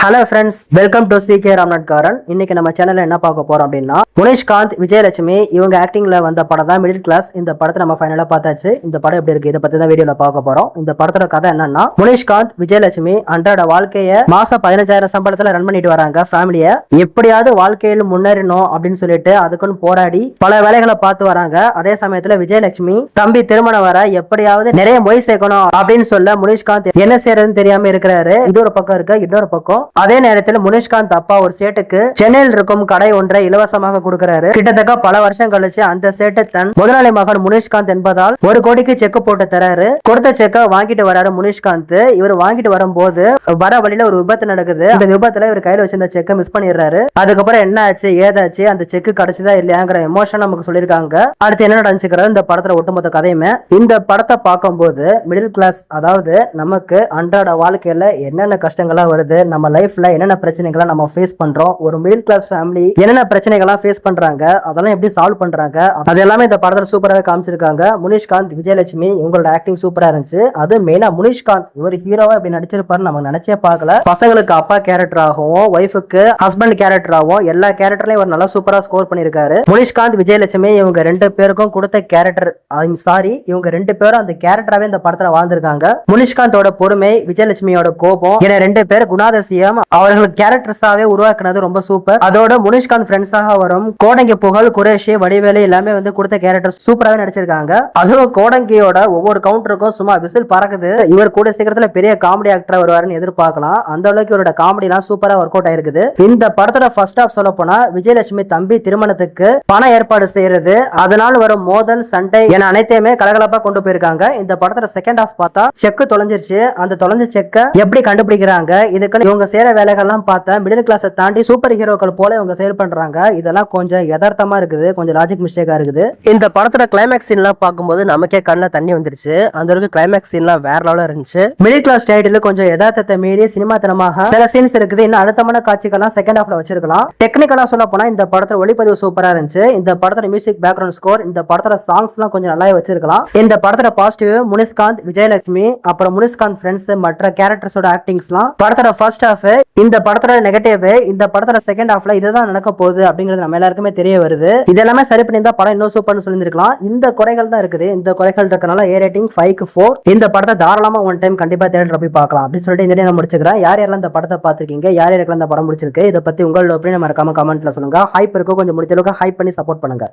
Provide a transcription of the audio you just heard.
Hello friends, welcome to CK ராம்நாட்காரன். இன்னைக்கு நம்ம சேனல்ல என்ன பார்க்க போறோம் அப்படின்னா, முனிஷ்காந்த், விஜயலட்சுமி இவங்க ஆக்டிங்ல வந்த படம் தான் மிடில் கிளாஸ். இந்த படத்தை நம்ம ஃபைனலா பார்த்தாச்சு. இந்த படம் எப்படி இருக்கு இதை பத்தி தான் வீடியோல பார்க்க போறோம். இந்த படத்தோட கதை என்னன்னா, முனிஷ்காந்த், விஜயலட்சுமி அன்றாட வாழ்க்கைய மாசம் 15,000 சம்பளத்துல ரன் பண்ணிட்டு வராங்க. ஃபேமிலிய எப்படியாவது வாழ்க்கையில் முன்னேறணும் அப்படின்னு சொல்லிட்டு அதுக்குன்னு போராடி பல வேலைகளை பார்த்து வராங்க. அதே சமயத்துல விஜயலட்சுமி தம்பி திருமணம் வர எப்படியாவது நிறைய மொய் சேர்க்கணும் அப்படின்னு சொல்ல முனிஷ்காந்த் என்ன செய்யறதுன்னு தெரியாம இருக்கிறாரு. இது ஒரு பக்கம் இருக்கு. இன்னொரு பக்கம் அதே நேரத்தில் முனிஷ்காந்த் அப்பா ஒரு சேட்டுக்கு சென்னையில் இருக்கும் கடை ஒன்றை இலவசமாக கொடுக்கிறாரு. கிட்டத்தட்ட பல வருஷம் கழிச்சு அந்த சேட்டு தன் முதலாளி மகன் முனிஷ்காந்த் என்பதால் 1 கோடிக்கு செக் போட்டு தராரு. கொடுத்த செக்க வாங்கிட்டு வராரு முனிஷ்காந்த். இவர் வாங்கிட்டு வரும்போது வர வழியில ஒரு விபத்து நடக்குது. அந்த விபத்துல இவர் கையில வச்சிருந்த செக்க மிஸ் பண்ணிடுறாரு. அதுக்கப்புறம் என்ன ஆச்சு ஏதாச்சு அந்த செக் கிடைச்சதா இல்லையாங்கிற எமோஷன் நமக்கு சொல்லியிருக்காங்க. அடுத்து என்ன நடந்துச்சுக்கிறது இந்த படத்துல ஒட்டுமொத்த கதையுமே. இந்த படத்தை பார்க்கும்போது மிடில் கிளாஸ், அதாவது நமக்கு அன்றாட வாழ்க்கையில என்னென்ன கஷ்டங்களா வருது, நம்ம லைஃப்ல என்னென்ன பிரச்சனைகளை நம்ம ஃபேஸ் பண்றோம், ஒரு மிடில் கிளாஸ் ஃபேமிலி என்னென்ன பிரச்சனைகள்லாம் ஃபேஸ் பண்றாங்க, அதெல்லாம் எப்படி சால்வ் பண்றாங்க, அது எல்லாமே இந்த படத்துல சூப்பராக காமிச்சிருக்காங்க. முனிஷ்காந்த், விஜயலட்சுமி இவங்களோட ஆக்டிங் சூப்பரா இருந்துச்சு. அது மெயினா முனிஷ்காந்த் இவர் ஹீரோவா இப்படி நடிச்சிருப்பாரு நம்ம நினைச்சே பார்க்கல. பசங்களுக்கு அப்பா கேரக்டர் ஆகவும், ஒய்ஃபுக்கு ஹஸ்பண்ட் கேரக்டர் ஆகும், எல்லா கேரக்டர்லயும் இவர் நல்லா சூப்பரா ஸ்கோர் பண்ணிருக்காரு. முனிஷ்காந்த், விஜயலட்சுமி இவங்க 2 பேருக்கும் கொடுத்த கேரக்டர், இவங்க 2 பேரும் அந்த கேரக்டராவே இந்த படத்துல வாழ்ந்திருக்காங்க. முனிஷ்காந்தோட பொறுமை, விஜயலட்சுமியோட கோபம் என 2 பேர் குணாதிசயம் அவர்களுக்கு கேரக்டர்ஸாவே உருவாக்குனது ரொம்ப சூப்பர். அதோட முனிஷ்காந்த் ஃப்ரெண்ட்ஸாக வரும் கோடங்கி, புகழ், குரேஷி, வடிவேலு எல்லாமே கொடுத்த கேரக்டர் சூப்பராகவே நடிச்சிருக்காங்க. அதுவும் கோடங்கியோட ஒவ்வொரு கவுண்டருக்கும் சும்மா விசில் பறக்குது. இவர் கூட சீக்கிரத்துல பெரிய காமெடி ஆக்டரா வருவாருன்னு எதிர்பார்க்கலாம். அந்த அளவுக்கு இவரோட காமெடி எல்லாம் சூப்பரா ஒர்க் அவுட் ஆயிருக்குது. இந்த படத்தோட ஃபர்ஸ்ட் ஹாஃப் சொல்ல போனா, விஜயலட்சுமி தம்பி திருமணத்துக்கு பண ஏற்பாடு செய்யறது, அதனால் வரும் மோதல், சண்டை என அனைத்தையுமே கலகலப்பா கொண்டு போயிருக்காங்க. இந்த படத்தோட செகண்ட் ஹாஃப் பார்த்தா செக் தொலைஞ்சிருச்சு. அந்த தொலைஞ்ச செக்க எப்படி கண்டுபிடிக்கிறாங்க, இதுக்கு இவங்க செய்யற வேலைகள்லாம் பார்த்தா மிடில் கிளாஸை தாண்டி சூப்பர் ஹீரோக்கள் போல இவங்க செயல் பண்றாங்க. இதெல்லாம் கொஞ்சம் யதார்த்தமா இருக்குது, கொஞ்சம் லாஜிக் மிஸ்டேக்கா இருக்குது. இந்த படத்தோட கிளைமேக்ஸ் சீன்லாம் பார்க்கும்போது நமக்கே கண்ணில் தண்ணி வந்துருச்சு. அந்த அளவுக்கு கிளைமேக்ஸ் சீன்லாம் வேற லெவலா இருந்துச்சு. மிடில் கிளாஸ் ஸ்டைலில் கொஞ்சம் யதார்த்தத்தை மீறி சினிமாத்தனமாக சில சீன்ஸ் இருக்குது. இன்னும் அழுத்தமான காட்சிகள்லாம் செகண்ட் ஹாஃப்ல வச்சிருக்கலாம். டெக்னிக்கலா சொல்ல போனா இந்த படத்தோட ஒளிப்பதிவு சூப்பரா இருந்துச்சு. இந்த படத்தோட மியூசிக், பேக்ரவுண்ட் ஸ்கோர், இந்த படத்தோட சாங்ஸ் எல்லாம் கொஞ்சம் நல்லா வச்சிருக்கலாம். இந்த படத்தோட பாசிட்டிவ் முனிஷ்காந்த், விஜயலட்சுமி, அப்புறம் முனிஷ்காந்த் ஃப்ரெண்ட்ஸ் மற்ற கேரக்டர்ஸோட ஆக்டிங்ஸ்லாம். படத்தோட ஃபர்ஸ்ட் ஹாஃப் இந்த படத்தோட நெகட்டிவ், இந்த படத்தோட செகண்ட் ஹாஃப்ல இதுதான் நடக்க போகுது அப்படிங்கிறது நம்ம எல்லாருக்குமே தெரிய வருது. இதெல்லாமே சரி பண்ணி இந்த படம் இன்னும் சூப்பர்னு சொல்லியிருக்கலாம். இந்த குறைகள் தான் இருக்குது. இந்த குறைகள் இருக்கனால A ரேட்டிங் 5க்கு 4. இந்த படத்தை தாராளமா ஒன் டைம் கண்டிப்பா தேட்டர்ல போய் பார்க்கலாம் அப்படின்னு சொல்லிட்டு இந்த நான் முடிச்சுக்கிறேன். யார் யாரெல்லாம் இந்த படத்தை பார்த்திருக்கீங்க, யார் யாருக்கெல்லாம் இந்த படம் முடிச்சிருக்கு, இதை பத்தி உங்களோட ஒப்பீனியன் மறக்காம கமெண்ட்ல சொல்லுங்க. ஹைப் இருக்கும், கொஞ்சம் முடிஞ்ச அளவுக்கு ஹைப் பண்ணி சப்போர்ட் பண்ணுங்க.